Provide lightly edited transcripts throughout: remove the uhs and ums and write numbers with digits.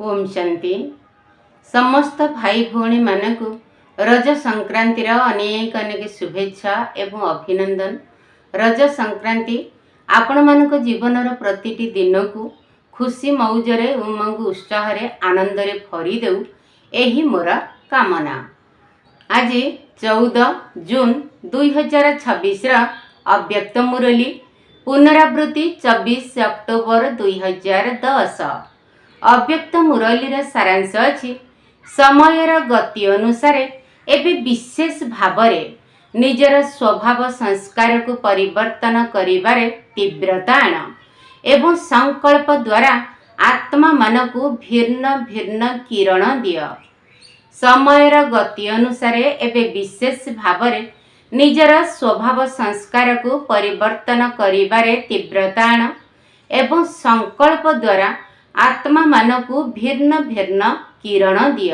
ओम शांति। समस्त भाई भौणी मानकु रज संक्रांतिर अनेक अनेक शुभेच्छा एवं अभिनंदन। रज संक्रांति आपण मानक जीवनर प्रतिटी दिन को खुशी मौजरे उमंग उत्साह आनंदरे भरी देउ एही मोर कामना। आज 14 जून 2026 अव्यक्त मुरली पुनरावृत्ति 24 अक्टोबर 2010। अव्यक्त मुरलीर सारांश अछि समयर गति अनुसार एबे विशेष भावरे निजर स्वभाव संस्कार को परिवर्तन करिबारे तीव्रता आण एवं संकल्प द्वारा आत्मा मानकु भिन्न भिन्न किरण दिय। समयर गति अनुसार एबे विशेष भावरे निजर स्वभाव संस्कार को परिवर्तन करिबारे तीव्रता आण एवं संकल्प द्वारा आत्मा मानकु भिन्न भिन्न किरण दिय।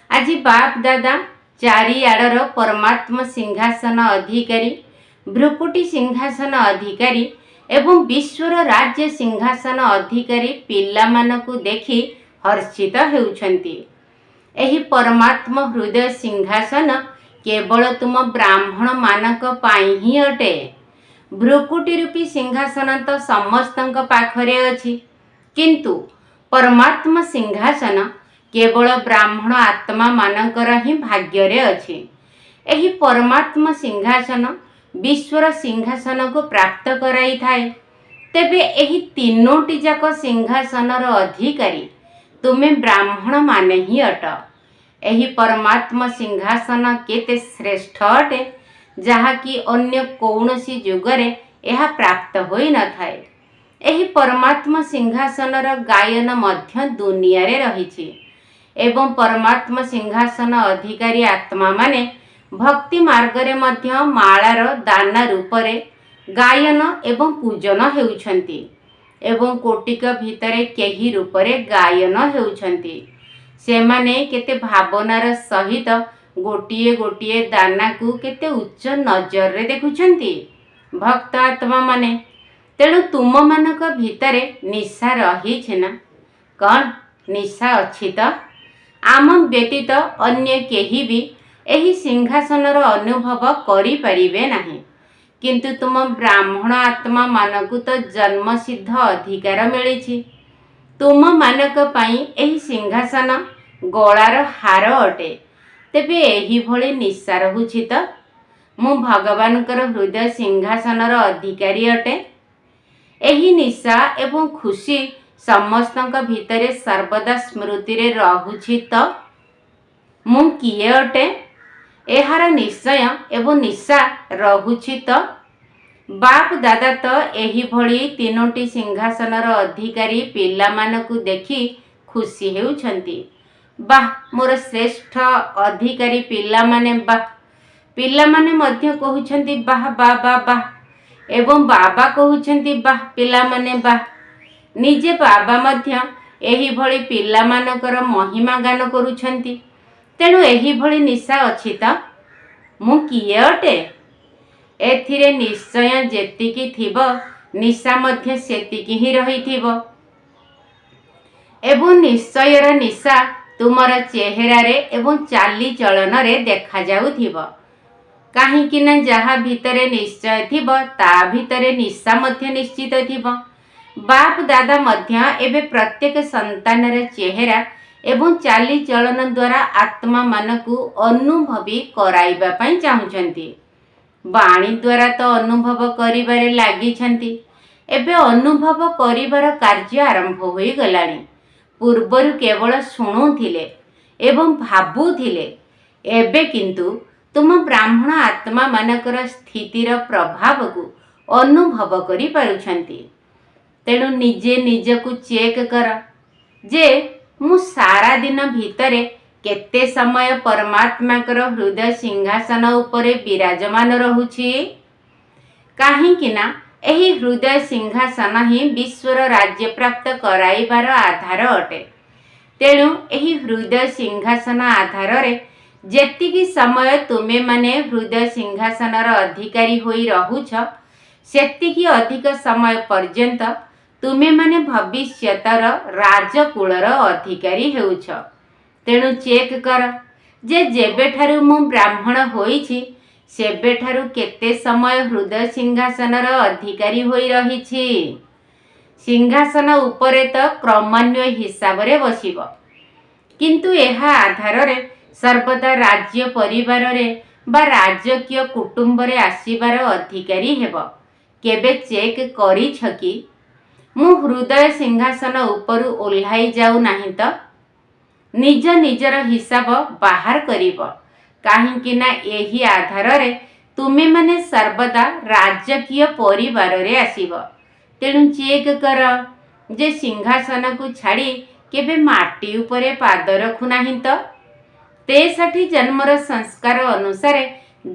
आज बाप दादा चारिआडर परमात्मा सिंहासन अधिकारी, भ्रुकुटी सिंहासन अधिकारी एवं विश्वर राज्य सिंहासन अधिकारी पिला मानकु देखि हर्षित हेउछन्ति। एही परमात्मा हृदय सिंहासन केवल तुम ब्राह्मण मानक पाई ही अटे। भ्रुकुटी रूपी सिंहासन तो समस्तंक पाखरे अछि, किंतु परमात्मा सिंहासन केवल ब्राह्मण आत्मा मानकर ही भाग्य अछि। एही परमात्मा सिंहासन विश्वर सिंहासन को प्राप्त कराई थाए। तेबे एही तीनोटी जाक सिंहासनर अधिकारी तुमे ब्राह्मण माने ही अट। एही परमात्मा सिंहासन केते श्रेष्ठ अटे जहा कि अन्य कौनसी जुगरे यह प्राप्त होई न थाए। एही परमात्मा सिंहासनर गायन मध्य दुनिया रे रहिछि एवं परमात्मा सिंहासन अधिकारी आत्मा माने भक्ति मार्ग रे मध्य मालार दाना रूप रे गायन एवं पूजन हेउछन्ति एवं कोटिक भितरे केही रूप रे गायन हेउछन्ति। सेमाने केते भावनार सहित गोटिए गोटिए दाना को केते उच्च नजर रे देखुछन्ति भक्त आत्मा माने। तेणु तुम मानक भितरे निशा रही ना? कौन निशा अच्छी तो आम व्यतीत अन्य केही भी एही सिंहासनर अनुभव करि परिबे नाही, किंतु तुम ब्राह्मण आत्मा मानकु तो जन्म सिद्ध अधिकार मिलिछि। तुम मानक पाई एही सिंहासन गଳାର हार अटे। तेबे एही भଳି निशा रहुछि तो मु भगवानकर हृदय सिंहासनर अधिकारी अटे। एही निशा एवं खुशी समस्तंक भितरे सर्वदा स्मृति रे रहुछि तो मु किए अटे। एहार निश्चय एवं निशा रहुछि तो बाप दादा तो एही भଳି तीनोटी सिंहासनर अधिकारी पिला मानकु देखि खुशी हेउछन्ति। बाह मोर श्रेष्ठ अधिकारी पिला माने बाह। पिला माने मध्य कहउछन्ति बाह बाह बाह बाह एवं बाबा कहउछन्ति बाह पिला माने बाह। निजे बाबा मध्य एही भଳି पिला मानकर महिमा गान करूछन्ति। तेणु एही भଳି निशा अछि त मु किए अटे। एथिरे निश्चय जेतिकी थिब निशा मध्य सेतिकी ही रहिथिब एवं निश्चयर निशा तुमर चेहरा रे एवं चाली चलन रे देखा जाउथिब। काहेकि ना जहा भितरे निश्चय थिब ता भितरे निशा मध्य निश्चित थिब। बाप दादा मध्य एबे प्रत्येक संतान रे चेहरा एवं चाली चलन द्वारा आत्मा मानकु अनुभवी कराइबा पई चाहुचंती। बाणी द्वारा तो अनुभव करिबारे लागि छंती। एबे अनुभव करिबार कार्य आरंभ होई गलानी। पूर्वरु केवल शुणुथिले एवं भाबुथिले, एबे किंतु तुम ब्राह्मण आत्मा मानकर स्थितिर प्रभाव को अनुभव करि पारुछंती। तेणु निजे निजकु चेक कर जे मु सारा दिन भितरे केते समय परमात्मा कर हृदय सिंहासन उपरे विराजमान रहुछि। काहेकि ना एही हृदय सिंहासन ही विश्वर राज्य प्राप्त कराइबार आधार अटे। तेणु एही हृदय सिंहासन आधार रे जेतिकी समय तुमे माने हृदय सिंहासनर अधिकारी होई रहुछ, सेतिकी अधिक समय पर्यंत ତୁମେ ମାନେ ଭବିଷ୍ୟତର ରାଜକୁଳର ଅଧିକାରୀ ହେଉଛ। ତେଣୁ ଚେକ୍ କର ଯେ ଯେବେଠାରୁ ମୁଁ ବ୍ରାହ୍ମଣ ହୋଇଛି ସେବେଠାରୁ କେତେ ସମୟ ହୃଦୟ ସିଂହାସନର ଅଧିକାରୀ ହୋଇ ରହିଛି। ସିଂହାସନ ଉପରେ ତ କ୍ରମାନ୍ୱୟ ହିସାବରେ ବସିବ, କିନ୍ତୁ ଏହା ଆଧାରରେ ସର୍ବଦା ରାଜ୍ୟ ପରିବାରରେ ବା ରାଜକୀୟ କୁଟୁମ୍ବରେ ଆସିବାର ଅଧିକାରୀ ହେବ। କେବେ ଚେକ୍ କରିଛ କି ମୁଁ ହୃଦୟ ସିଂହାସନ ଉପରୁ ଓହ୍ଲାଇ ଯାଉ ନାହିଁ ତ? ନିଜ ନିଜର ହିସାବ ବାହାର କରିବ, କାହିଁକି ନା ଏହି ଆଧାରରେ ତୁମେମାନେ ସର୍ବଦା ରାଜକୀୟ ପରିବାରରେ ଆସିବ। ତେଣୁ ଚେକ୍ କର ଯେ ସିଂହାସନକୁ ଛାଡ଼ି କେବେ ମାଟି ଉପରେ ପାଦ ରଖୁନାହିଁ ତ? 63 ଜନ୍ମର ସଂସ୍କାର ଅନୁସାରେ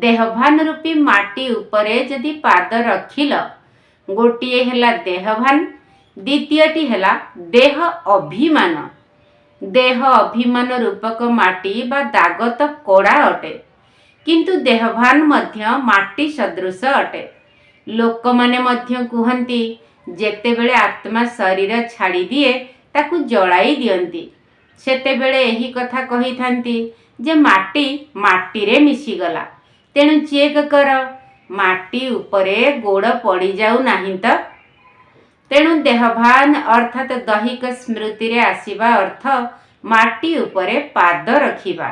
ଦେହଭାନ ରୂପୀ ମାଟି ଉପରେ ଯଦି ପାଦ ରଖିଲ, ଗୋଟିଏ ହେଲା ଦେହଭାନ, ଦ୍ୱିତୀୟଟି ହେଲା ଦେହ ଅଭିମାନ। ଦେହ ଅଭିମାନ ରୂପକ ମାଟି ବା ଦାଗ ତ କଡ଼ା ଅଟେ, କିନ୍ତୁ ଦେହଭାନ ମଧ୍ୟ ମାଟି ସଦୃଶ ଅଟେ। ଲୋକମାନେ ମଧ୍ୟ କୁହନ୍ତି ଯେତେବେଳେ ଆତ୍ମା ଶରୀର ଛାଡ଼ିଦିଏ ତାକୁ ଜଳାଇ ଦିଅନ୍ତି, ସେତେବେଳେ ଏହି କଥା କହିଥାନ୍ତି ଯେ ମାଟି ମାଟିରେ ମିଶିଗଲା। ତେଣୁ ଚେକ୍ କର ମାଟି ଉପରେ ଗୋଡ଼ ପଡ଼ିଯାଉ ନାହିଁ ତ? ତେଣୁ ଦେହଭାନ ଅର୍ଥାତ୍ ଦୈହିକ ସ୍ମୃତିରେ ଆସିବା ଅର୍ଥ ମାଟି ଉପରେ ପାଦ ରଖିବା।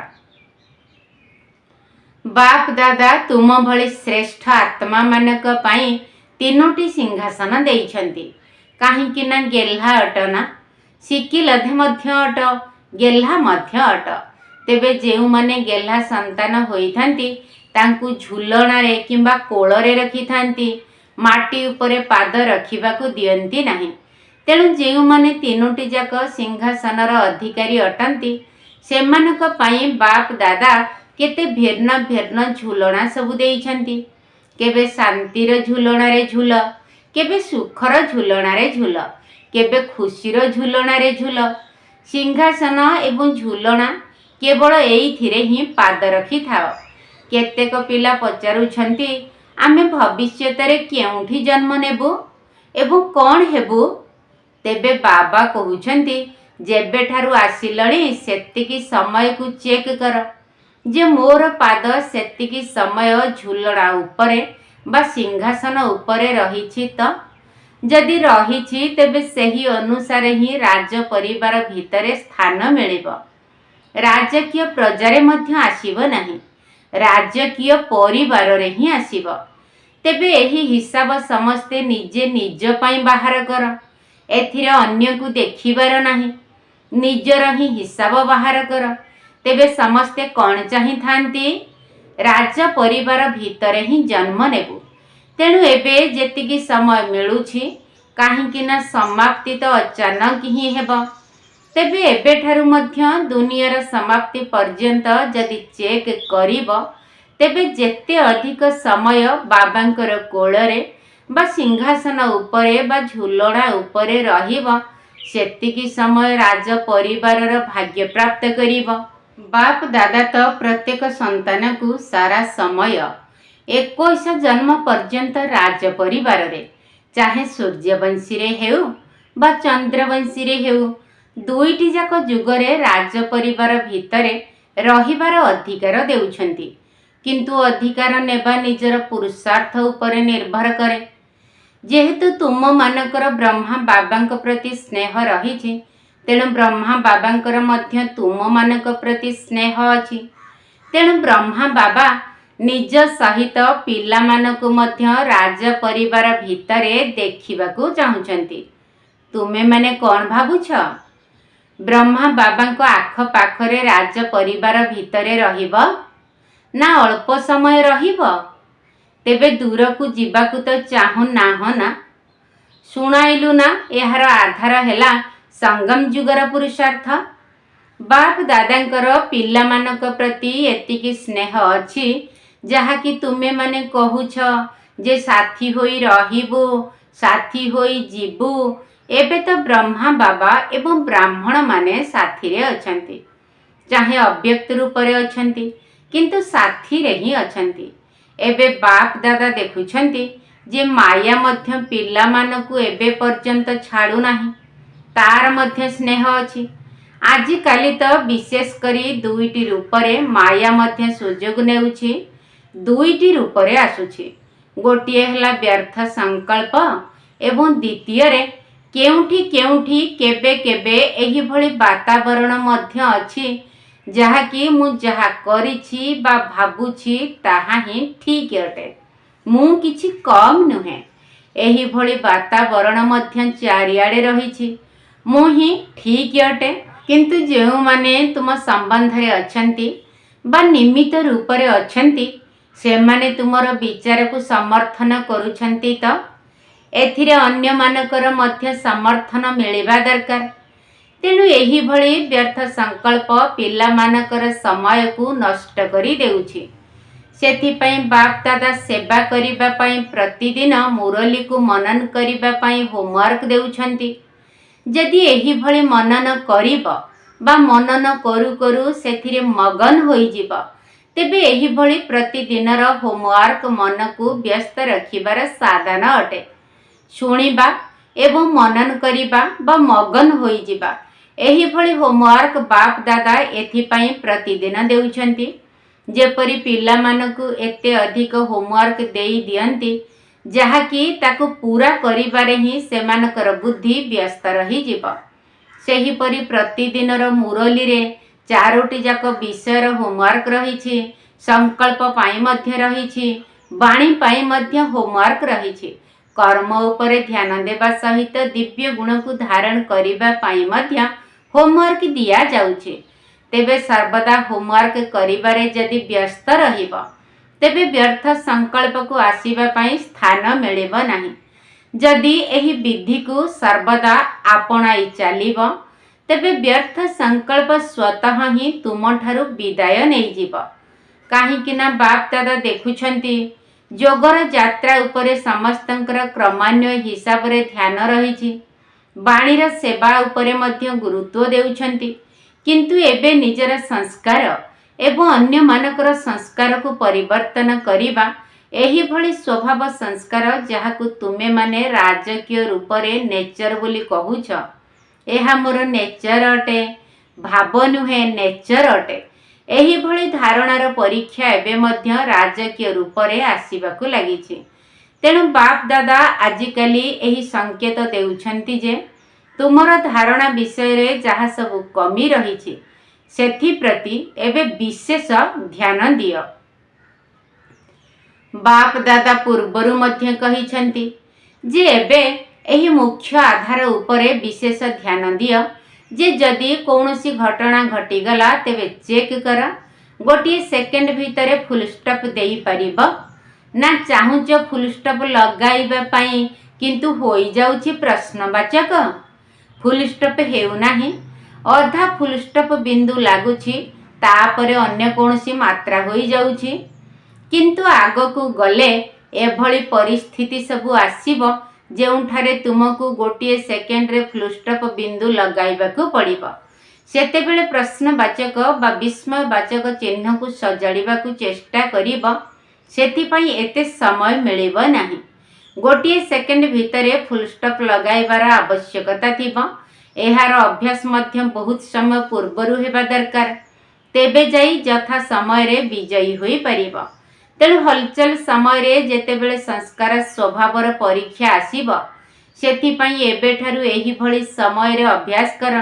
ବାପ ଦାଦା ତୁମ ଭଳି ଶ୍ରେଷ୍ଠ ଆତ୍ମାମାନଙ୍କ ପାଇଁ 3ଟି ସିଂହାସନ ଦେଇଛନ୍ତି। କାହିଁକି ନା ଗେହ୍ଲା ଅଟ ନା, ଶିକିଲଧେ ମଧ୍ୟ ଅଟ, ଗେହ୍ଲା ମଧ୍ୟ ଅଟ। ତେବେ ଯେଉଁମାନେ ଗେହ୍ଲା ସନ୍ତାନ ହୋଇଥାନ୍ତି ତାଙ୍କୁ ଝୁଲଣାରେ କିମ୍ବା କୋଳରେ ରଖିଥାନ୍ତି, ମାଟି ଉପରେ ପାଦ ରଖିବାକୁ ଦିଅନ୍ତି ନାହିଁ। ତେଣୁ ଯେଉଁମାନେ 3ଟି ଯାକ ସିଂହାସନର ଅଧିକାରୀ ଅଟନ୍ତି ସେମାନଙ୍କ ପାଇଁ ବାପ ଦାଦା କେତେ ଭିନ୍ନ ଭିନ୍ନ ଝୁଲଣା ସବୁ ଦେଇଛନ୍ତି। କେବେ ଶାନ୍ତିର ଝୁଲଣାରେ ଝୁଲ, କେବେ ସୁଖର ଝୁଲଣାରେ ଝୁଲ, କେବେ ଖୁସିର ଝୁଲଣାରେ ଝୁଲ। ସିଂହାସନ ଏବଂ ଝୁଲଣା କେବଳ ଏଇଥିରେ ହିଁ ପାଦ ରଖିଥାଅ। କେତେକ ପିଲା ପଚାରୁଛନ୍ତି ଆମେ ଭବିଷ୍ୟତରେ କେଉଁଠି ଜନ୍ମ ନେବୁ ଏବଂ କ'ଣ ହେବୁ? ତେବେ ବାବା କହୁଛନ୍ତି ଯେବେଠାରୁ ଆସିଲଣି ସେତିକି ସମୟକୁ ଚେକ୍ କର ଯେ ମୋର ପାଦ ସେତିକି ସମୟ ଝୁଲଣା ଉପରେ ବା ସିଂହାସନ ଉପରେ ରହିଛି ତ? ଯଦି ରହିଛି ତେବେ ସେହି ଅନୁସାରେ ହିଁ ରାଜ ପରିବାର ଭିତରେ ସ୍ଥାନ ମିଳିବ। ରାଜକୀୟ ପ୍ରଜାରେ ମଧ୍ୟ ଆସିବ ନାହିଁ, ରାଜକୀୟ ପରିବାରରେ ହିଁ ଆସିବ। ତେବେ ଏହି ହିସାବ ସମସ୍ତେ ନିଜେ ନିଜ ପାଇଁ ବାହାର କର। ଏଥିରେ ଅନ୍ୟକୁ ଦେଖିବାର ନାହିଁ, ନିଜର ହିଁ ହିସାବ ବାହାର କର। ତେବେ ସମସ୍ତେ କ'ଣ ଚାହିଁଥାନ୍ତି? ରାଜ ପରିବାର ଭିତରେ ହିଁ ଜନ୍ମ ନେବୁ। ତେଣୁ ଏବେ ଯେତିକି ସମୟ ମିଳୁଛି, କାହିଁକି ନା ସମାପ୍ତି ତ ଅଚାନକ ହିଁ ହେବ। ତେବେ ଏବେଠାରୁ ମଧ୍ୟ ଦୁନିଆର ସମାପ୍ତି ପର୍ଯ୍ୟନ୍ତ ଯଦି ଚେକ୍ କରିବ, ତେବେ ଯେତେ ଅଧିକ ସମୟ ବାବାଙ୍କର କୋଳରେ ବା ସିଂହାସନ ଉପରେ ବା ଝୁଲଣା ଉପରେ ରହିବ, ସେତିକି ସମୟ ରାଜ ପରିବାରର ଭାଗ୍ୟ ପ୍ରାପ୍ତ କରିବ। ବାପ ଦାଦା ତ ପ୍ରତ୍ୟେକ ସନ୍ତାନକୁ ସାରା ସମୟ 21 ଜନ୍ମ ପର୍ଯ୍ୟନ୍ତ ରାଜ ପରିବାରରେ, ଚାହେ ସୂର୍ଯ୍ୟବଂଶୀରେ ହେଉ ବା ଚନ୍ଦ୍ରବଂଶୀରେ ହେଉ, ଦୁଇଟି ଯାକ ଯୁଗରେ ରାଜ ପରିବାର ଭିତରେ ରହିବାର ଅଧିକାର ଦେଉଛନ୍ତି। କିନ୍ତୁ ଅଧିକାର ନେବା ନିଜର ପୁରୁଷାର୍ଥ ଉପରେ ନିର୍ଭର କରେ। ଯେହେତୁ ତୁମମାନଙ୍କର ବ୍ରହ୍ମା ବାବାଙ୍କ ପ୍ରତି ସ୍ନେହ ରହିଛି, ତେଣୁ ବ୍ରହ୍ମା ବାବାଙ୍କର ମଧ୍ୟ ତୁମମାନଙ୍କ ପ୍ରତି ସ୍ନେହ ଅଛି। ତେଣୁ ବ୍ରହ୍ମା ବାବା ନିଜ ସହିତ ପିଲାମାନଙ୍କୁ ମଧ୍ୟ ରାଜ ପରିବାର ଭିତରେ ଦେଖିବାକୁ ଚାହୁଁଛନ୍ତି। ତୁମେମାନେ କ'ଣ ଭାବୁଛ? ବ୍ରହ୍ମା ବାବାଙ୍କ ଆଖପାଖରେ ରାଜ ପରିବାର ଭିତରେ ରହିବ ନା ଅଳ୍ପ ସମୟ ରହିବ? ତେବେ ଦୂରକୁ ଯିବାକୁ ତ ଚାହୁଁ ନାହଁ ନା? ଶୁଣାଇଲୁ ନା, ଏହାର ଆଧାର ହେଲା ସଙ୍ଗମ ଯୁଗର ପୁରୁଷାର୍ଥ। ବାପ ଦାଦାଙ୍କର ପିଲାମାନଙ୍କ ପ୍ରତି ଏତିକି ସ୍ନେହ ଅଛି ଯାହାକି ତୁମେମାନେ କହୁଛ ଯେ ସାଥୀ ହୋଇ ରହିବୁ, ସାଥୀ ହୋଇ ଯିବୁ। ଏବେ ତ ବ୍ରହ୍ମା ବାବା ଏବଂ ବ୍ରାହ୍ମଣମାନେ ସାଥିରେ ଅଛନ୍ତି, ଚାହେ ଅବ୍ୟକ୍ତ ରୂପରେ ଅଛନ୍ତି, କିନ୍ତୁ ସାଥିରେ ହିଁ ଅଛନ୍ତି। ଏବେ ବାପ ଦାଦା ଦେଖୁଛନ୍ତି जे माया मध्य पिलामानकु एबे पर्यंत छाड़ू नाही, तार मध्य स्नेह अछि। आजिकाली तो विशेष करी दुईटी रूपरे माया मध्य सुजोग नेउछि, दुईटी रूपरे आसुछि। गोटिए हला व्यर्थ संकल्प एवं द्वितीय रे केउठी केउठी केबे केबे एही भली वातावरण मध्य अछि जहाँकि मु जहा करिछि बा भाबुछि ताहा ही ठीक अटे, मु किछि कम नुहे। एही भली वातावरण मध्य चारिआडे रहिछि, मु ही ठीक अटे। किंतु जेउ माने तुम संबंध रे अछंती बा निमित्त रूप रे अछंती से माने तुमर विचार को समर्थन करूछंती, तो एथिरे अन्य मानकर मध्य समर्थन मिलिबा दरकार। तेणु एही भली व्यर्थ संकल्प पिला मानकर समय को नष्ट करी देउछि। सेथिपाई बाप दादा सेवा करिबा पाई प्रतिदिन मुरली को मनन करिबा पाई होमवर्क देउछंती। जदि एही भली मनन करिब बा मनन करू करू सेथिरे मगन होई जिब, तेबे एही भली प्रतिदिनर होमवर्क मन को व्यस्त रखिबार साधन अटे। शुणिबा एवं मनन करिबा बा मगन होई जिबा, एही भली होमवर्क बाप दादा एथिपाई प्रतिदिन देउछंती। जेपरि पिला मानकु एते अधिक होमवर्क देई दियंती जहाँकि ताकु पूरा करिबारे ही सेमानकर बुद्धि व्यस्त रही जिब। सेहीपरि प्रतिदिनर मुरली रे चारोटी जाक विषयर होमवर्क रहिछि, संकल्प पाई मध्य रहिछि, वाणी पाई मध्य होमवर्क रहिछि। कर्म उपरे ध्यान देबा सहित दिव्य गुण को धारण करिबा पाई मध्य होमवर्क दिया जाउछि। तेबे सर्वदा होमवर्क करिबारे जदि व्यस्त रहिब, तेबे व्यर्थ संकल्प को आसीबा पाई स्थान मिलिब नाही। जदि एही विधि को सर्वदा आपणाई चालिब, तेबे व्यर्थ संकल्प स्वतः ही तुमठारु विदाय नहीं जीव। काहीकिना बाप दादा देखुछंती जोगर यात्रा उपरे समस्तंकर क्रमान्वय हिसाब रे ध्यान रहिछि, वाणीर सेवा उपरे मध्य गुरुत्व देउछंती। किंतु एबे निजर संस्कार एवं अन्य मानकर संस्कार को परिवर्तन करिबा एही भली स्वभाव संस्कार जहाकु तुमे माने राजकीय रूपरे नेचर बोली कहूछ, एहा मोर नेचर अटे, भाव नुहे नेचर अटे। एही भली धारणार परीक्षा एबे मध्य राजकीय रूपरे आसीबाकु लागिछि। तेणु बाप दादा आजिकाली एही संकेत देउछंती जे तुमर धारणा विषय रे जहा सब कमी रहिछि सेथि प्रति एबे विशेष ध्यान दियो। बाप दादा पूर्वरु मध्य कहिछंती जे एबे एही मुख्य आधार उपरे विशेष ध्यान दियो जे जदि कौनसी घटना घटीगला तेबे चेक कर गोटे सेकेंड भितरे फुल स्टॉप देई परिब ना चाहुच फुल स्टॉप लगाइबा पाई किंतु होई जाउछि प्रश्नवाचक, फुल स्टॉप हेउ नाही, अधा फुल स्टॉप बिंदु लागुछि तापरे अन्य कौनसी मात्रा होई जाउछि। किंतु आगकू गले एभली परिस्थिति सबु आसीबो जेउठारे तुमको गोटे सेकेंड रे फुल स्टॉप बिंदु लगाइबाकू पड़िबो। सेतेबेले प्रश्नवाचक बा विस्मयवाचक चिन्ह को सजाड़िबाकू चेष्टा करिबो, सेथिपाई एते समय मिलिबो नाही। गोटे सेकेंड भितरे फुल स्टॉप लगाइबार आवश्यकता थिबो। एहार अभ्यास मध्य बहुत समय पूर्वरु हेबा दरकार, तेबे जाई यथा समय रे विजयी होई परिबो। तेणु हलचल समय रे जेतेबेले संस्कार स्वभावर परीक्षा आसीबो सेथिपाई एबेठारु एही भली समय रे अभ्यास कर,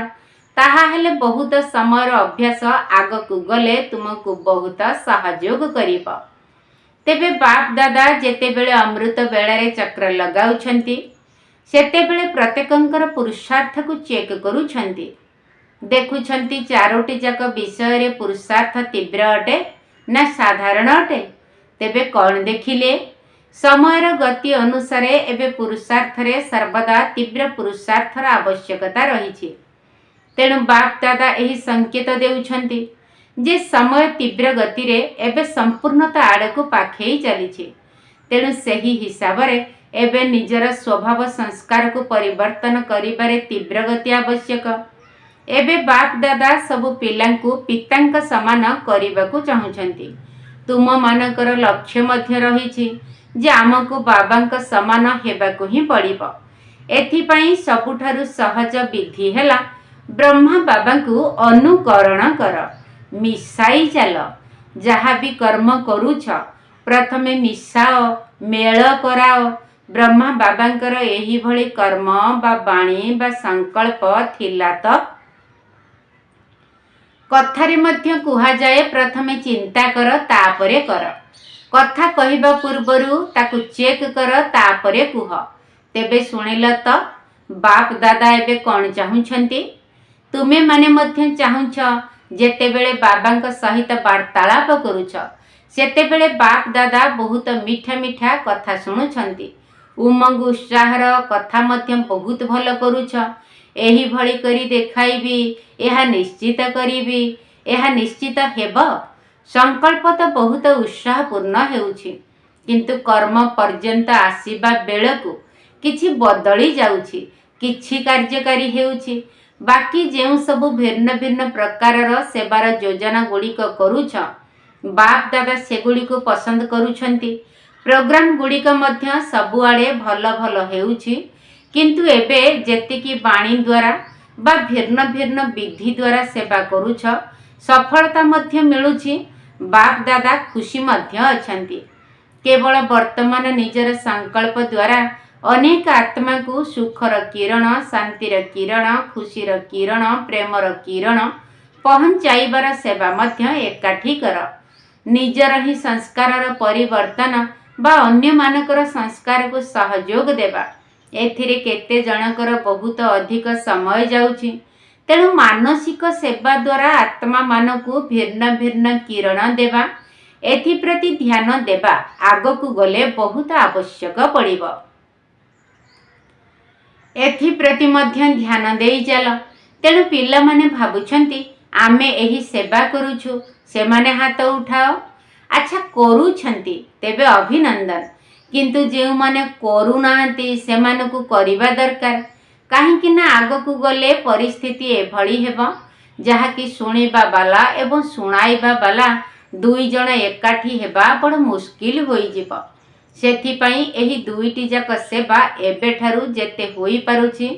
ताहा हेले बहुत समय अभ्यास आगकू गले तुमको बहुत सहयोग करिबो। तेबे बाप दादा जेतेबेले अमृत बेलारे चक्र लगाउछंती सेतेबेले प्रत्येकंकर पुरुषार्थ को चेक करूछंती। देखुछंती चारोटी जाक विषय रे पुरुषार्थ तीव्र अटे ना साधारण अटे। तेबे कौन देखिले समयर गति अनुसार एबे पुरुषार्थ रे सर्वदा तीव्र पुरुषार्थर आवश्यकता रहिछि। तेणु बाप दादा एही संकेत देउछंती जे समय तीव्र गति रे एबे संपूर्णता आड़कू पाखेई चलीछि। तेणु सही हिसाब रे एबे निजर स्वभाव संस्कार को परिवर्तन करिबारे तीव्र गति आवश्यक। एबे बाप दादा सबु पिलांकु पितांक समान करिबाकू चाहुछंती। तुम मानकर लक्ष्य मध्य रहिछि जे आमको बाबांक समान हेबाकु ही पड़िबो। एथिपाई सबुठारु सहज विधि हेला ब्रह्मा बाबांकु अनुकरण कर, मिसाई चल। जहाँ भी कर्म करूछ प्रथमे मिसाओ, मेल कराओ। ब्रह्मा बाबांकर एही भली कर्म बा बाणी बा संकल्प थिला तो कथारे मध्य कुहा जाए प्रथमे चिंता कर तापरे कर। कथा कहिबा पूर्वरु ताकु चेक कर तापरे कुह। तेबे सुनिल तो बाप दादा एबे कौन चाहुछंती? तुमे माने मध्य चाहुछ जेतेबेले बाबांक सहित वार्तालाप करूछ सेतेबेले बाप दादा बहुत मीठा मीठा कथा शुणुछंती। उमंग उत्साहर कथा मध्य बहुत भल करूछ। एही भली करी देखाइबी, एहा निश्चित करीबी, एहा निश्चित हेब। संकल्प तो बहुत उत्साहपूर्ण हेउछि, किंतु कर्म पर्यंत आसीबा बेलकु किछि बदली जाउछि, किछि कार्यकारी हेउछि। बाकी जेउ सबु भिन्न भिन्न प्रकारर सेवार योजना गुड़िक करूछ बाप दादा सेगुड़ी को पसंद करूछंती। प्रोग्राम गुड़िक मध्य सबुआड़े भल भल हेउछि, किंतु एबे जेतिकी बाणी द्वारा बा भिन्न भिन्न विधि द्वारा सेवा करूछ सफलता मध्य मिलुछि। बाप दादा खुशी मध्य अछंती। केवल वर्तमान निजर संकल्प द्वारा अनेक आत्मा को सुखर किरण, शांतिर किरण, खुशीर किरण, प्रेमर किरण पहुंचाइबार सेवा मध्य एकाठी कर। निजर ही संस्कारर परिवर्तन बा अन्य मानकर संस्कार को सहयोग देवा। एथिरे केते जनकर बहुत अधिक समय जाउछि। तेणु मानसिक सेवा द्वारा आत्मा मानकु भिन्न भिन्न किरण देवा, एथिप्रति ध्यान देवा आगकु गले बहुत आवश्यक पड़िबो। एथिप्रति मध्य ध्यान देई चल। तेणु पिला माने भाबुछंती आमे एही सेवा करूछु, सेमाने हाथ उठाओ। अच्छा करूछंती तेबे अभिनंदन, किंतु जेउ माने करू नाहंती सेमानकु करिबा दरकार। काहेकि ना आगकु गले परिस्थिति एभली हेबो जहा कि सुनिबा बाला एवं सुनाइबा बाला दुई जण एकाठी हेबा बड़ मुश्किल होई जिवो। सेथिपाई एही दुईटी जाक सेवा एबेठारु जेते होई पारुछि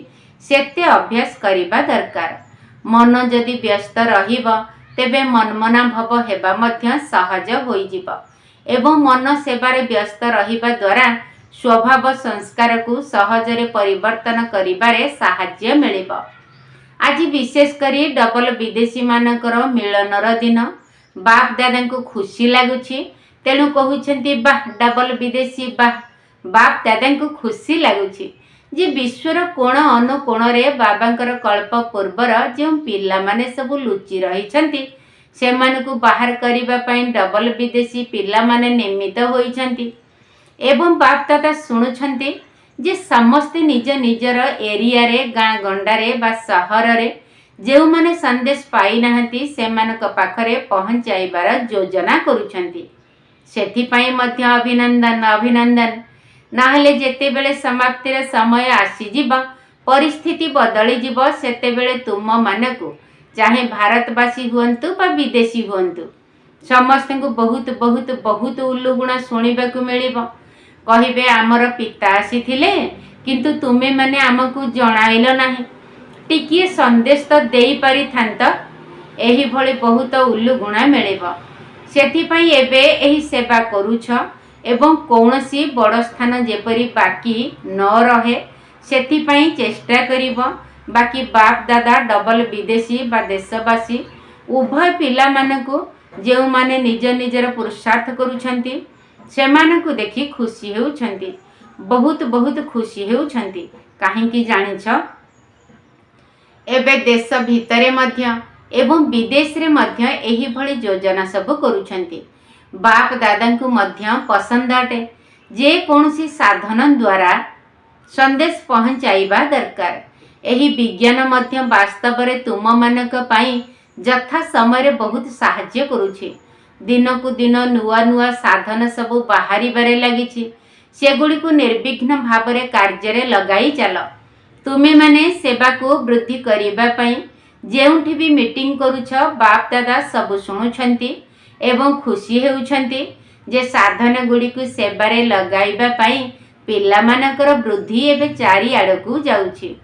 सेते अभ्यास करिबा दरकार। मन जदि व्यस्त रहिबो तेबे मनमना भव हेबा मध्य सहज होई जिवो एवं मन सेवारे व्यस्त रहिबा द्वारा स्वभाव संस्कार को सहजरे परिवर्तन करिबारे साहाय्य मिलिबो। आज विशेष करी डबल विदेशी मानकर मिलनर दिन बाप दादा को खुशी लगुछि। तेणु कहउछंती बाह डबल विदेशी बाह। बाप दादा को खुशी लगुछि जे विश्वर कोण अनुकोण रे बाबांकर कल्प पूर्वर जो पिला माने सबु लुचि रहिछंती सेमानकु बाहर करिबा पई डबल विदेशी पिला माने निमित्त होइछंती। एवं बाप दादा शुणुछंती जे समस्ते निज निजर एरिया रे गाँ गंडारे बा सहर रे जेउ माने संदेश पाई नाहंती सेमानक पाखरे पहुंचाइबार योजना करूछंती। सेथिपाई मध्य अभिनंदन अभिनंदन। नाहले जेतेबेले समाप्तिर समय आसीजिब, परिस्थिति बदली जिब, सेतेबेले तुम मानकु चाहे भारतवासी हुअंतु बा विदेशी हुअंतु समस्त को बहुत बहुत बहुत उल्लुगुणा शुणिबाकु मिलिबो। कहिबे आमर पिता आसीथिले किंतु तुमे माने आमकु जणाइल नाही, टिकिए संदेश तो देई पारि थांत। एही भली बहुत उल्लुगुणा मिलिबो। सेथिपाई एबे एही सेवा करूछ एवं कौनसी बड़ स्थान जेपरी बाकी न रहे सेथिपाई चेष्टा करिबो। बाकी बाप दादा डबल विदेशी बा देशवासी उभय पिला मानकु जेउ माने निज निजर पुरुषार्थ करूछंती सेमानकु देखि खुशी हेउछंती, बहुत बहुत खुशी हेउछंती। काहेकि जानिछ एबे देश भितरे मध्य एवं विदेश रे मध्य एही भली योजना सब करूछंती। बाप दादा को मध्य पसंद अटे जे कौनसी साधन द्वारा संदेश पहुंचाइबा दरकार। एही विज्ञान मध्य वास्तव रे तुम मानक पाई यथा समय बहुत साहाय्य करुछि। दिन को दिन नुआ नुआ साधन सबु बाहरी बारे लागिछि, सेगुड़ी को निर्विघ्न भाव रे कार्य रे लगाई चल। तुमे माने सेवा को वृद्धि करिबा पई जेउठी भी मीटिंग करूछ बाप दादा सब शुणुछंती एवं खुशी हेउछंती। जे साधन गुड़ी को सेबारे लगाइबा पाई पिलामानकर वृद्धि एवं चारिआड़कू जाउछि।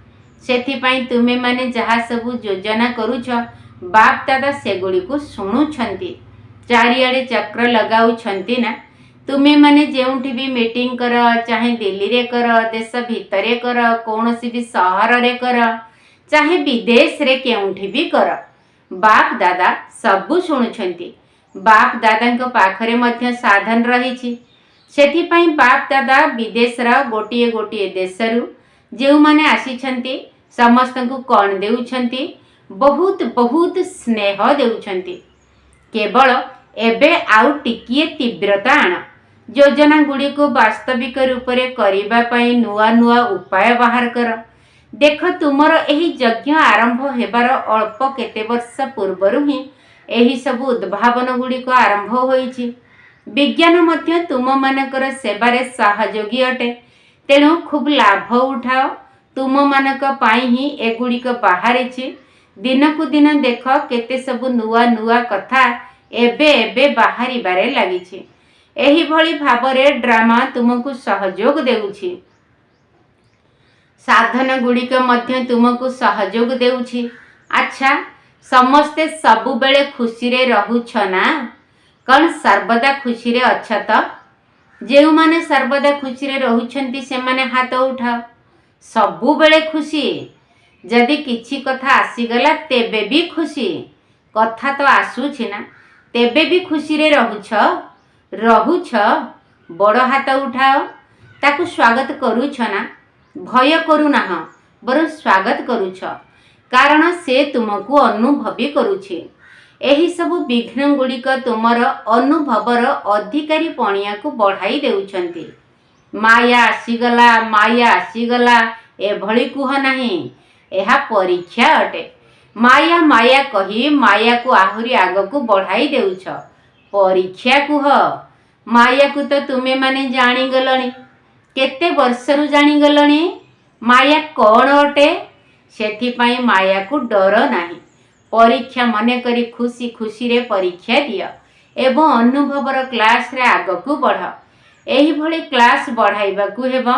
सेथिपाई तुमे माने जहा सबु योजना करूछ बाप दादा सेगुड़ी को शुणुछंती, चारिआड़े चक्र लगाउछंती ना। तुमे माने जेउठी भी मीटिंग कर, चाहे दिल्ली रे कर, देश भितरे कर, कौनसी भी सहर रे कर, चाहे विदेश रे केउठी भी कर, बाप दादा सबु शुणुछंती। बाप दादा पाखरे मध्य साधन रही। सेथिपाई बाप दादा विदेशर गोटे गोटे देशरू जो माने आसीछंती समस्त को कौन देउछंती, बहुत बहुत स्नेह देउछंती। केवल एबे आउ टिकिए तीव्रता आण। योजना गुड़ी को वास्तविक रूप रे करिबा पई नुआ नुआ उपाय बाहर कर। देख तुमर एही यज्ञ आरंभ हेबार अल्प केते वर्ष पूर्वरु ही एही सब उद्भावन गुड़ी को आरंभ होईछि। विज्ञान मध्य तुम मानकर सेवारे सहयोगी अटे, तेणु खूब लाभ उठाओ। तुम मानक पाई ही एगुड़िक बाहरिछि। दिन को दिन देख केते सब नुआ नुआ कथा एबे एबे बाहरिबारे लागिछि। एही भली भावरे ड्रामा तुमको सहयोग देउछि, साधन गुड़िक मध्य तुमको सहयोग देउछि। अच्छा, समस्ते सबु बेले खुशी रे रहुछ ना? कौन सर्वदा खुशी रे अच्छा तो? जेउ माने सर्वदा खुशी रे रहुछंती से माने हाथ उठाओ। सबु बेले खुशी? जदि किछि कथा आसीगला तेबे भी खुशी? कथा तो आसुछि ना, तेबे भी खुशी रे रहुछ? बड़ हाथ उठाओ। ताकु स्वागत करूछ ना? भय करू ना, बर स्वागत करूछ, कारण से तुमको अनुभवी करूछि। एही सब विघ्न गुड़िक तुमर अनुभवर अधिकारी पणिया को बढ़ाई देउछंती। माया आसीगला, माया आसीगला एभली कुह नहीं, एहा परीक्षा अटे। माया माया कही माया को आहुरी आग को बढ़ाई देउछ, परीक्षा कुह। माया को तो तुमे माने जानी गलणी, केते वर्षरु जानी गलणी माया कौन अटे। सेथिपाई माया को डर नाही। परीक्षा मने करी खुशी खुशी रे परीक्षा दियो एवं अनुभवर क्लास रे आग को बढ़। एही भली क्लास बढ़ाइबा को हेबो,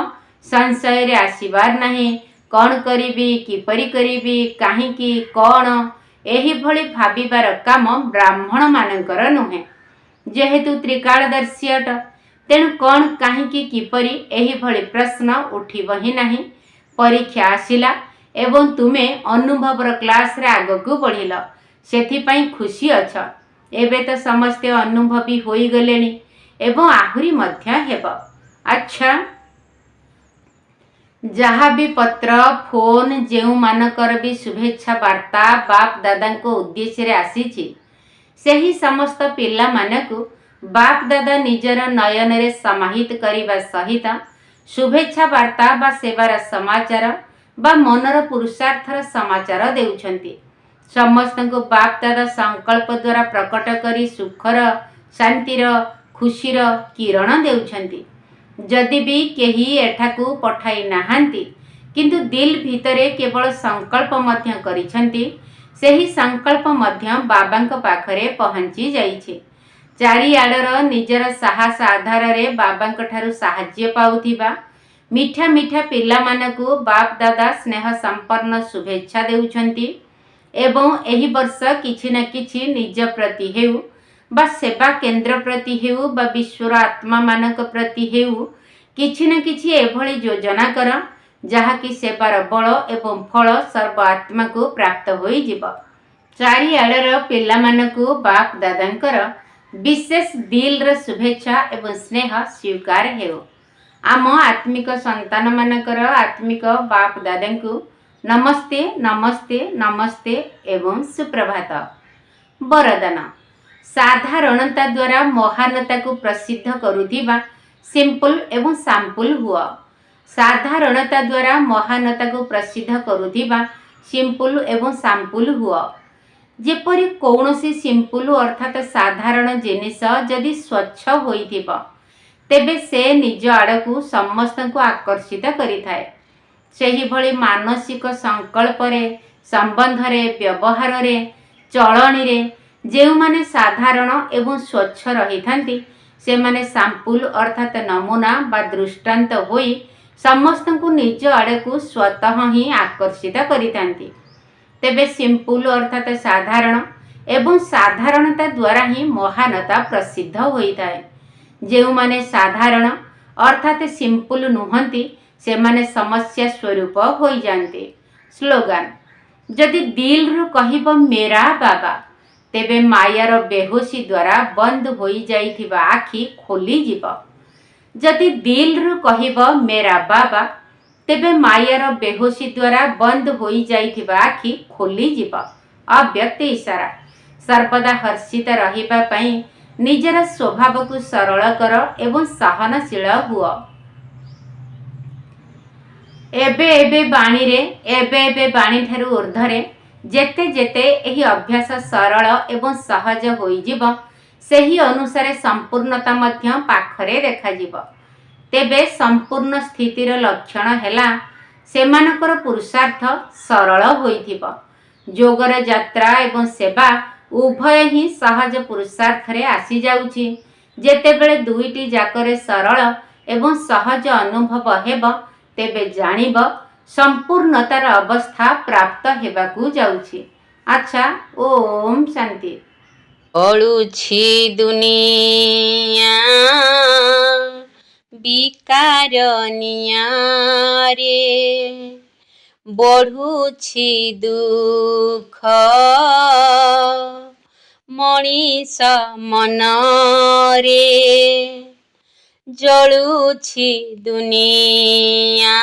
संशय रे आसीबार नाही। कौन करिबी, किपरि करिबी, काहींकी, कौन, एही भली भाबिबार काम ब्राह्मण मानकर नुहे। जेहेतु त्रिकालदर्शी अट, तेणु कौन काहींकी किपरि एही भली प्रश्न उठिब ही नाही। परीक्षा आसिला एवं तुमे अनुभवर क्लास रे आग को बढ़िल, सेथिपाई खुशी अछ। एबे तो समस्ते अनुभवी होई गलेनी एवं आहुरी मध्य हेब। अच्छा, जहा भी पत्र फोन जेउ मानकर भी शुभेच्छा वार्ता बाप दादा को उद्देश्य रे आसीछि, सेही समस्त पिला मानकु बाप दादा निजर नयन रे समाहित करिबा सहित शुभेच्छा वार्ता बा सेवार समाचार बा मनर पुरुषार्थर समाचार देउछंती। समस्त को बाप दादा संकल्प द्वारा प्रकट करी सुखर, शांतिर, खुशीर किरण देउछंती। जदि भी केही एठाकू पठाई नाहांती, किंतु दिल भितरे केवल संकल्प मध्य करिछंती, सेही संकल्प मध्य बाबांक पाखरे पहुंची जाइछे। चारिआडर निजर साहस आधार रे बाबांक ठारू साहाय्य पाउथिबा मिठा मिठा पिला मानकु बाप दादा स्नेह संपन्न शुभेच्छा देउछंती एवं एही वर्ष किछि ना किछि निज प्रति हेउ बा सेवा केंद्र प्रति हेउ बा विश्वर आत्मा मानक प्रति हेउ किछि ना किछि एभली योजना कर, जहा कि सेवार बल एवं फल सर्व आत्मा को प्राप्त होई जिव। चारिआडर पिला मानकु बाप दादांकर विशेष दिल र शुभेच्छा एवं स्नेह स्वीकार हेउ। आम आत्मिक संतान मानकर आत्मिक बाप दादा को नमस्ते नमस्ते नमस्ते एवं सुप्रभात। वरदान, साधारणता द्वारा महानता को प्रसिद्ध करुथिबा सिंपल एवं सैंपल हुआ। साधारणता द्वारा महानता को प्रसिद्ध करुथिबा सिंपल एवं सैंपल हुआ। जेपरि कौनसी सिंपल अर्थात साधारण जिनिस जदि स्वच्छ होइथिबा तेबे से निज आड़कू समस्त को आकर्षित करिथाए। सेही भली मानसिक संकल्प रे, संबंध रे, व्यवहार रे, चलनी रे जेउ माने साधारण एवं स्वच्छ रही थांती, ସେମାନେ ସାମ୍ପୁଲ ଅର୍ଥାତ୍ ନମୁନା ବା ଦୃଷ୍ଟାନ୍ତ ହୋଇ ସମସ୍ତଙ୍କୁ ନିଜ ଆଡ଼କୁ ସ୍ୱତଃ ହିଁ ଆକର୍ଷିତ କରିଥାନ୍ତି। ତେବେ ସିମ୍ପୁଲ ଅର୍ଥାତ୍ ସାଧାରଣ ଏବଂ ସାଧାରଣତା ଦ୍ୱାରା ହିଁ ମହାନତା ପ୍ରସିଦ୍ଧ ହୋଇଥାଏ। ଯେଉଁମାନେ ସାଧାରଣ ଅର୍ଥାତ୍ ସିମ୍ପୁଲ ନୁହନ୍ତି ସେମାନେ ସମସ୍ୟା ସ୍ୱରୂପ ହୋଇଯାନ୍ତି। ସ୍ଲୋଗାନ, ଯଦି ଦିଲରୁ କହିବ ମେରା ବାବା, ତେବେ ମାୟାର ବେହୋସି ଦ୍ୱାରା ବନ୍ଦ ହୋଇଯାଇଥିବା ଆଖି ଖୋଲିଯିବ। ଯଦି ଦିଲରୁ କହିବ ମେରା ବାବା, ତେବେ ମାୟାର ବେହୋସି ଦ୍ୱାରା ବନ୍ଦ ହୋଇଯାଇଥିବା ଆଖି ଖୋଲିଯିବ। ଅବ୍ୟକ୍ତ ଇଶାରା, ସର୍ବଦା ହର୍ଷିତ ରହିବା ପାଇଁ ନିଜର ସ୍ୱଭାବକୁ ସରଳ କର ଏବଂ ସହନଶୀଳ ହୁଅ। ଏବେ ଏବେ ବାଣୀଠାରୁ ଉର୍ଦ୍ଧ୍ୱରେ ଯେତେ ଯେତେ ଏହି ଅଭ୍ୟାସ ସରଳ ଏବଂ ସହଜ ହୋଇଯିବ, ସେହି ଅନୁସାରେ ସମ୍ପୂର୍ଣ୍ଣତା ମଧ୍ୟ ପାଖରେ ଦେଖାଯିବ। ତେବେ ସମ୍ପୂର୍ଣ୍ଣ ସ୍ଥିତିର ଲକ୍ଷଣ ହେଲା ସେମାନଙ୍କର ପୁରୁଷାର୍ଥ ସରଳ ହୋଇଥିବ। ଯୋଗର ଯାତ୍ରା ଏବଂ ସେବା ଉଭୟ ହିଁ ସହଜ ପୁରୁଷାର୍ଥରେ ଆସିଯାଉଛି। ଯେତେବେଳେ ଦୁଇଟି ଯାକରେ ସରଳ ଏବଂ ସହଜ ଅନୁଭବ ହେବ, ତେବେ ଜାଣିବ ସମ୍ପୂର୍ଣ୍ଣତାର ଅବସ୍ଥା ପ୍ରାପ୍ତ ହେବାକୁ ଯାଉଛି। ଆଚ୍ଛା, ଓମ୍ ଶାନ୍ତି। ବଳୁଛି ଦୁନିଆ ବିକାର ନିଆଁରେ, ବଢ଼ୁଛି ଦୁଃଖ ମଣିଷ ମନରେ, ଜଳୁଛି ଦୁନିଆ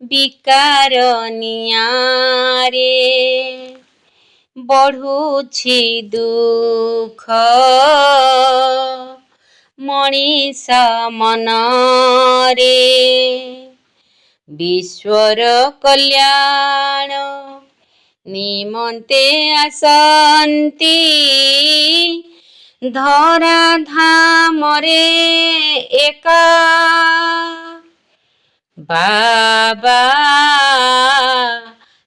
ବିକାର ନିଆଁରେ, ବଢ଼ୁଛି ଦୁଃଖ ମଣିଷ ମନରେ। ବିଶ୍ୱର କଲ୍ୟାଣ ନିମନ୍ତେ ଆସନ୍ତି ଧରାଧାମରେ ଏକା ବାବା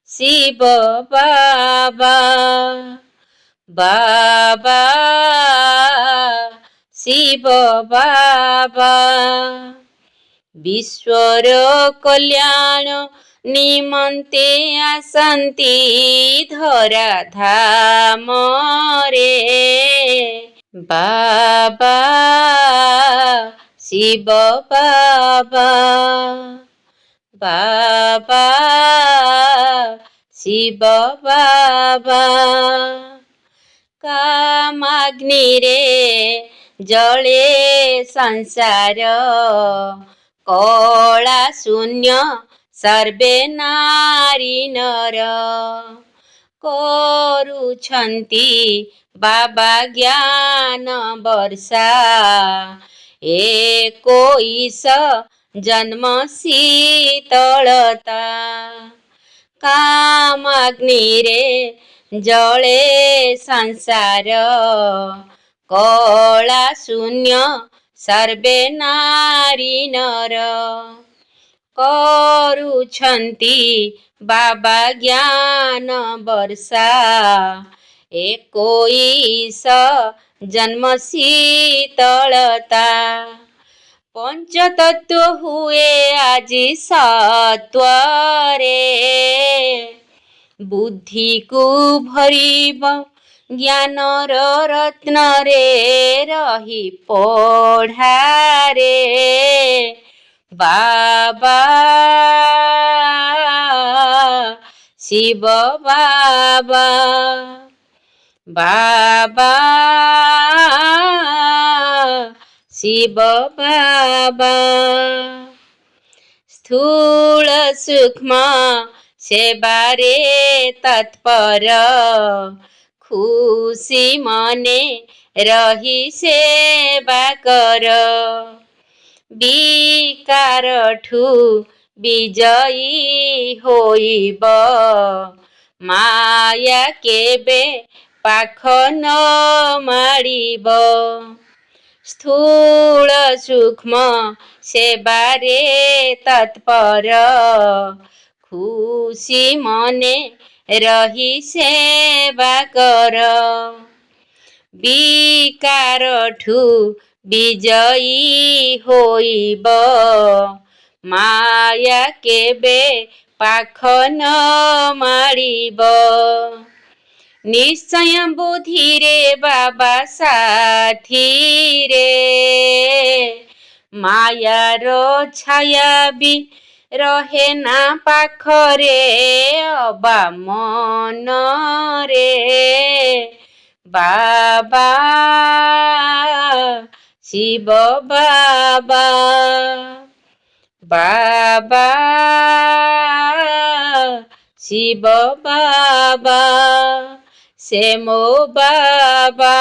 ଶିବ ବାବା, ବାବା ଶିବ ବାବା। ବିଶ୍ୱର କଲ୍ୟାଣ ନିମନ୍ତେ ଆସନ୍ତି ଧରାଧାମରେ ବାବା ଶିବ ବାବା, ବାବା ଶିବ ବାବା। କାମାଗ୍ନିରେ ଜଳେ ସଂସାର, କଳା ଶୂନ୍ୟ ସର୍ବେ ନାରୀ ନର, କରୁଛନ୍ତି ବାବା ଜ୍ଞାନ ବର୍ଷା, 21 ଜନ୍ମ ଶୀତଳତା। କାମାଗ୍ନିରେ ଜଳେ ସଂସାର, କଳା ଶୂନ୍ୟ ସର୍ବେ ନାରୀ ନର, କରୁଛନ୍ତି ବାବା ଜ୍ଞାନ ବର୍ଷା, 21 ଜନ୍ମ ଶୀତଳତା। ପଞ୍ଚତତ୍ତ୍ୱ ହୁଏ ଆଜି ସତ୍ୱରେ, ବୁଦ୍ଧିକୁ ଭରିବ ଜ୍ଞାନର ରତ୍ନରେ, ରହି ପଢ଼ାରେ ବାବା ଶିବ ବାବା, ବାବା ଶିବ ବାବା। ସ୍ଥୂଳ ସୂକ୍ଷ୍ମ ସେବାରେ ତତ୍ପର, ଖୁସି ମନେ ରହି ସେବା କର, ବିକାରଠୁ ବିଜୟୀ ହୋଇବ, ମାୟା କେବେ ପାଖ ନ ମାଡ଼ିବ। ସ୍ଥୂଳ ସୂକ୍ଷ୍ମ ସେବାରେ ତତ୍ପର, ଖୁସି ମନେ ରହି ସେବା କର, ବିକାରଠୁ ବିଜୟୀ ହୋଇବ। ମାୟା କେବେ ପାଖ ନ ମାଡ଼ିବ। ନିଶ୍ଚୟ ବୁଦ୍ଧିରେ ବାବା ସାଥିରେ, ମାୟାର ଛାୟା ବି ରହେ ନା ପାଖରେ। ଅବା ମନରେ ବାବା ଶିବ ବାବା, ବାବା ଶିବ ବାବା, ସେ ମୋ ବାବା।